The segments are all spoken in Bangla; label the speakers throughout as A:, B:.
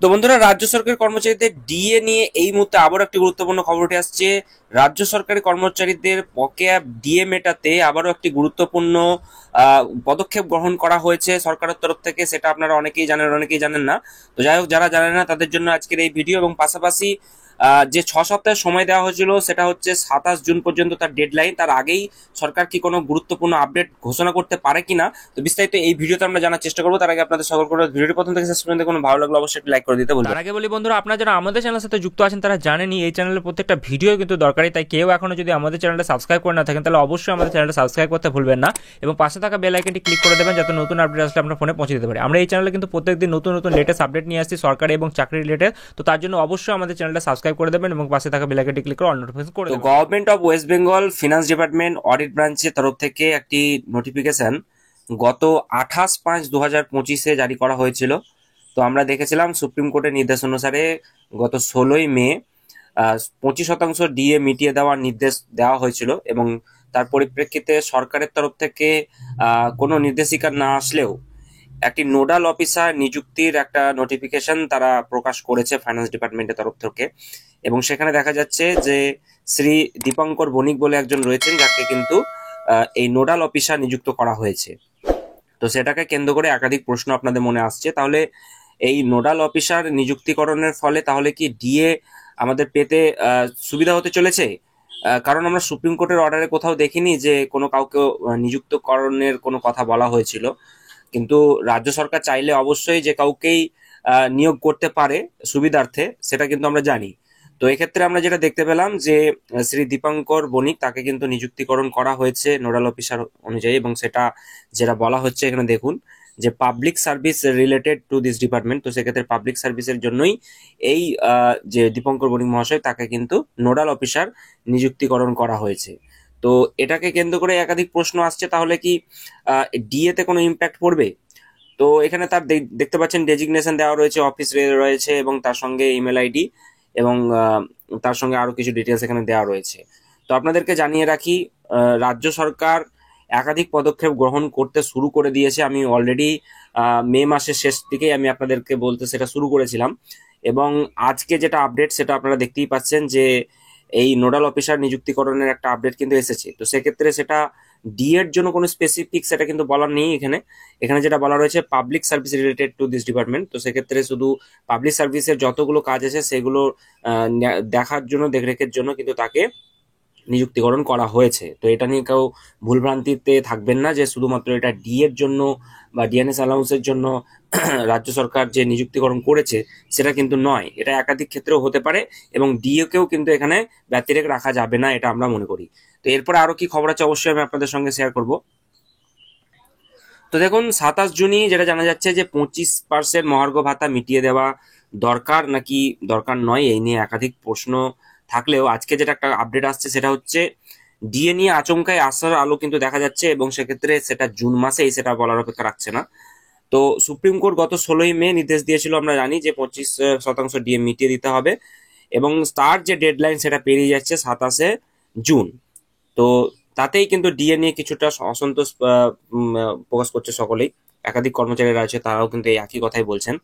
A: তো বন্ধুরা, রাজ্য সরকারি কর্মচারীদের ডিএ নিয়ে এই মুহূর্তে আবারও একটি গুরুত্বপূর্ণ খবর উঠে আসছে। রাজ্য সরকারি কর্মচারীদের বকেয়া ডিএ মেটাতে আবারও একটি গুরুত্বপূর্ণ পদক্ষেপ গ্রহণ করা হয়েছে সরকারের তরফ থেকে। সেটা আপনারা অনেকেই জানেন, অনেকেই জানেন না। তো যাই হোক, যারা জানেন না তাদের জন্য আজকের এই ভিডিও। এবং পাশাপাশি যে 6 সপ্তাহের সময় দেওয়া হয়েছিল সেটা হচ্ছে 27 জুন পর্যন্ত তার ডেডলাইন। তার আগেই সরকার কি কোনো গুরুত্বপূর্ণ আপডেট ঘোষণা করতে পারে কিনা, তো বিস্তারিত এই ভিডিওতে আমরা জানার চেষ্টা করবো। তার আগে আপনাদের সকল করে ভিডিওটি প্রথম থেকে শেষ পর্যন্ত কোনো ভালো লাগলো অবশ্যই লাইক করে দিতে বলবেন।
B: তার আগে বলি বন্ধুরা, আপনারা যারা আমাদের চ্যানেলের সাথে যুক্ত আছেন তারা জানেনই এই চ্যানেলের প্রত্যেকটা ভিডিও কিন্তু দরকারি। তাই কেউ এখনো যদি আমাদের চ্যানেলটা সাবস্ক্রাইব করে না থাকেন তাহলে অবশ্যই আমাদের চ্যানেলটা সাবস্ক্রাইব করতে ভুলবেন না এবং পাশে থাকা বেল আইকনটি ক্লিক করে দেবেন যাতে নতুন আপডেট আসলে আপনার ফোনে পৌঁছে দিতে পারে। আমরা এই চ্যানেলে কিন্তু প্রত্যেকদিন নতুন নতুন লেটেস্ট আপডেট নিয়ে আসছি সরকারি এবং চাকরি রিলেটেড। তো তার জন্য অবশ্যই আমাদের চ্যানেলটা সাবস্ক্রাইব করে দেবেন এবং পাশে থাকা বেল আইকনটি ক্লিক করে অল নোটিফিকেশন করে
A: তো
B: দেবেন।
A: Government of West Bengal finance department audit ব্রাঞ্চের তরফ থেকে একটি নোটিফিকেশন গত 28/5/2025 জারি করা হয়েছিল। তো আমরা দেখেছিলাম সুপ্রিম কোর্টের নির্দেশ অনুসারে গত 16ই মে 25% ডিএ মিটিয়ে দেওয়ার নির্দেশ দেওয়া হয়েছিল এবং তার পরিপ্রেক্ষিতে সরকারের তরফ থেকে কোনো নির্দেশিকা না আসলেও একটি নোডাল অফিসার নিযুক্তির একটা নোটিফিকেশন তারা প্রকাশ করেছে ফাইন্যান্স ডিপার্টমেন্টের তরফ থেকে। এবং সেখানে দেখা যাচ্ছে যে শ্রী দীপঙ্কর বণিক বলে একজন রয়েছেন, যাকে কিন্তু এই নোডাল অফিসার নিযুক্ত করা হয়েছে। তো সেটাকে কেন্দ্র করে একাধিক প্রশ্ন আপনাদের মনে আসছে। তাহলে এই নোডাল অফিসার নিযুক্তিকরণের ফলে তাহলে কি ডিএ আমাদের পেতে সুবিধা হতে চলেছে? কারণ আমরা সুপ্রিম কোর্টের অর্ডারে কোথাও দেখিনি যে কোনো কাউকে নিযুক্তকরণের কোনো কথা বলা হয়েছিল। কিন্তু রাজ্য সরকার চাইলে অবশ্যই যে কাউকেই নিয়োগ করতে পারে সুবিধার্থে, সেটা কিন্তু আমরা জানি। তো এক্ষেত্রে আমরা যেটা দেখতে পেলাম যে শ্রী দীপঙ্কর বণিক তাকে কিন্তু নিযুক্তিকরণ করা হয়েছে নোডাল অফিসার অনুযায়ী। এবং সেটা যেটা বলা হচ্ছে এখানে দেখুন যে public service related to this department. তো সেক্ষেত্রে পাবলিক সার্ভিসের জন্যই এই যে দীপঙ্কর বণিক মহাশয় তাকে কিন্তু নোডাল অফিসার নিযুক্তিকরণ করা হয়েছে। তো এটাকে কেন্দ্র করে একাধিক প্রশ্ন আসছে, তাহলে কি ডিএ তে কোনো ইম্প্যাক্ট পড়বে? তো এখানে তার দেখতে পাচ্ছেন ডেজিগনেশন দেওয়া রয়েছে, অফিস রয়েছে এবং তার সঙ্গে ইমেল আইডি এবং তার সঙ্গে আরো কিছু ডিটেলস এখানে দেওয়া রয়েছে। তো আপনাদেরকে জানিয়ে রাখি, রাজ্য সরকার একাধিক পদক্ষেপ গ্রহণ করতে শুরু করে দিয়েছে। আমি অলরেডি মে মাসের শেষ দিকেই আমি আপনাদেরকে বলতে সেটা শুরু করেছিলাম। এবং আজকে যেটা আপডেট সেটা আপনারা দেখতেই পাচ্ছেন যে এই নোডাল অফিসার নিযুক্তিকরণের একটা আপডেট কিন্তু এসেছে। তো সেক্ষেত্রে সেটা ডি এর জন্য কোনো স্পেসিফিক সেটা কিন্তু বলার নেই এখানে। এখানে যেটা বলা রয়েছে public service related to this department. তো সেক্ষেত্রে শুধু পাবলিক সার্ভিসের যতগুলো কাজ আছে সেগুলো দেখার জন্য, দেখরেখের জন্য কিন্তু তাকে নিযুক্তিকরণ করা হয়েছে। তো এটা নিয়ে কেউ ভুলভ্রান্তিতে থাকবেন না যে শুধুমাত্র এটা ডি এর জন্য বা ডিএনএস অ্যালাউন্সের জন্য রাজ্য সরকার যে নিযুক্তিকরণ করেছে সেটা কিন্তু নয়। এটা একাধিক ক্ষেত্রেও হতে পারে এবং ডিএ কেও কিন্তু এখানে ব্যতিরেক রাখা যাবে না, এটা আমরা মনে করি। তো এরপরে আরো কি খবর আছে অবশ্যই আমি আপনাদের সঙ্গে শেয়ার করব। তো দেখুন, 27 জুনই যেটা জানা যাচ্ছে যে 25% মহার্ঘ ভাতা মিটিয়ে দেওয়া দরকার নাকি দরকার নয়, এই নিয়ে একাধিক প্রশ্ন থাকলেও আজকে যেটা একটা আপডেট আসছে সেটা হচ্ছে ডিএ নিয়ে আচমকায় আসার আলো কিন্তু দেখা যাচ্ছে। এবং সেক্ষেত্রে সেটা জুন মাসেই, সেটা বলার অপেক্ষা রাখছে না। তো সুপ্রিম কোর্ট গত 16ই মে নির্দেশ দিয়েছিল, আমরা জানি যে 25% ডিএ মিটিয়ে দিতে হবে এবং তার যে ডেডলাইন সেটা পেরিয়ে যাচ্ছে 27শে জুন। তো তাতেই কিন্তু ডিএ নিয়ে কিছুটা অসন্তোষ প্রকাশ করছে সকলেই। একাধিক কর্মচারীরা আছে তারাও কিন্তু এই একই কথাই বলছেন।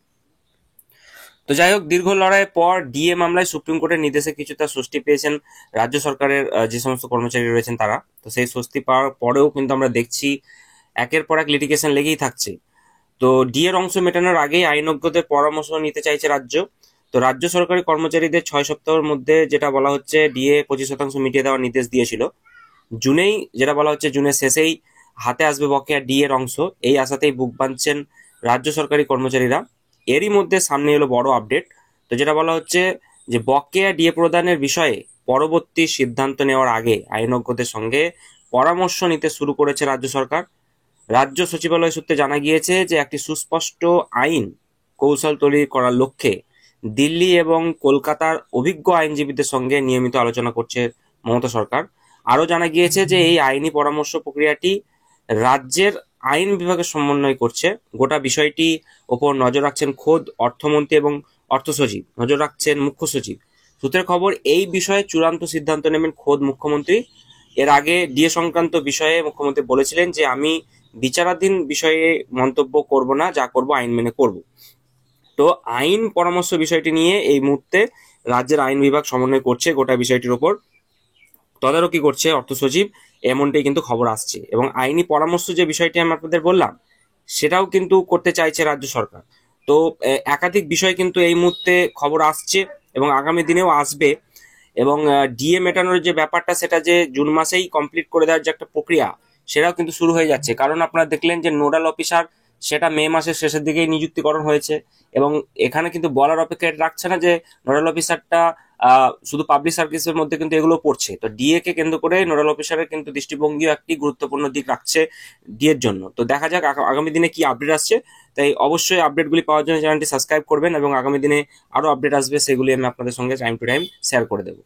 A: তো যাই হোক, দীর্ঘ লড়াইয়ের পর ডিএ মামলায় সুপ্রিম কোর্টের নির্দেশে কিছুটা স্বস্তি পেয়েছেন রাজ্য সরকারের যে সমস্ত কর্মচারী রয়েছেন তারা। তো সেই স্বস্তি পাওয়ার পরেও কিন্তু আমরা দেখছি একের পর এক লিটিগেশন লেগেই থাকছে। তো ডিএর অংশ মেটানোর আগেই আইনজ্ঞদের পরামর্শ নিতে চাইছে রাজ্য। তো রাজ্য সরকারি কর্মচারীদের 6 সপ্তাহের মধ্যে যেটা বলা হচ্ছে ডিএ 25% মিটিয়ে দেওয়ার নির্দেশ দিয়েছিল। জুনেই যেটা বলা হচ্ছে জুনের শেষেই হাতে আসবে বকেয়া ডি এর অংশ, এই আশাতেই বুক বাঁধছেন রাজ্য সরকারি কর্মচারীরা। এরই মধ্যে সামনে এলো বড় আপডেট। তো যেটা বলা হচ্ছে যে বকেয়া ডিএ প্রদানের বিষয়ে পরবর্তী সিদ্ধান্ত নেওয়ার আগে আইনজ্ঞদের সঙ্গে পরামর্শ নিতে শুরু করেছে রাজ্য সরকার। রাজ্য সচিবালয় সূত্রে জানা গিয়েছে যে একটি সুস্পষ্ট আইন কৌশল তৈরি করার লক্ষ্যে দিল্লি এবং কলকাতার অভিজ্ঞ আইনজীবীদের সঙ্গে নিয়মিত আলোচনা করছে মমতা সরকার। আরও জানা গিয়েছে যে এই আইনি পরামর্শ প্রক্রিয়াটি রাজ্যের আইন বিভাগের সমন্বয় করছে। গোটা বিষয়টি ওপর নজর রাখছেন খোদ অর্থমন্ত্রী এবং অর্থ সচিব, নজর রাখছেন মুখ্য সচিব। সূত্রের খবর, এই বিষয়ে চূড়ান্ত সিদ্ধান্ত নেবেন খোদ মুখ্যমন্ত্রী। এর আগে ডিএ সংক্রান্ত বিষয়ে মুখ্যমন্ত্রী বলেছিলেন যে আমি বিচারাধীন বিষয়ে মন্তব্য করব না, যা করব আইন মেনে করব। তো আইন পরামর্শ বিষয়টি নিয়ে এই মুহূর্তে রাজ্যের আইন বিভাগ সমন্বয় করছে গোটা বিষয়টির ওপর, তদারকি করছে অর্থ সচিব, এমনটাই কিন্তু খবর আসছে। এবং আইনি পরামর্শ যে বিষয়টি আমি আপনাদের বললাম, সেটাও কিন্তু করতে চাইছে রাজ্য সরকার। তো একাধিক বিষয় কিন্তু এই মুহূর্তে খবর আসছে এবং আগামী দিনেও আসবে। এবং ডিএ মেটানোর যে ব্যাপারটা, সেটা যে জুন মাসেই কমপ্লিট করে দেওয়ার যে একটা প্রক্রিয়া, সেটাও কিন্তু শুরু হয়ে যাচ্ছে। কারণ আপনারা দেখলেন যে নোডাল অফিসার সেটা মে মাসের শেষের দিকেই নিযুক্তিকরণ হয়েছে। এবং এখানে কিন্তু বলার অপেক্ষা এটা রাখছে না যে নোডাল অফিসারটা শুধু পাবলিক সার্ভিসের মধ্যে কিন্তু এগুলো পড়ছে। তো ডিএ কে কেন্দ্র করে নোডাল অফিসারের কিন্তু দৃষ্টিভঙ্গিও একটি গুরুত্বপূর্ণ দিক রাখছে ডিএর জন্য। তো দেখা যাক আগামী দিনে কি আপডেট আসছে। তাই অবশ্যই আপডেটগুলি পাওয়ার জন্য চ্যানেলটি সাবস্ক্রাইব করবেন এবং আগামী দিনে আরো আপডেট আসবে, সেগুলি আমি আপনাদের সঙ্গে টাইম টু টাইম শেয়ার করে দেবো।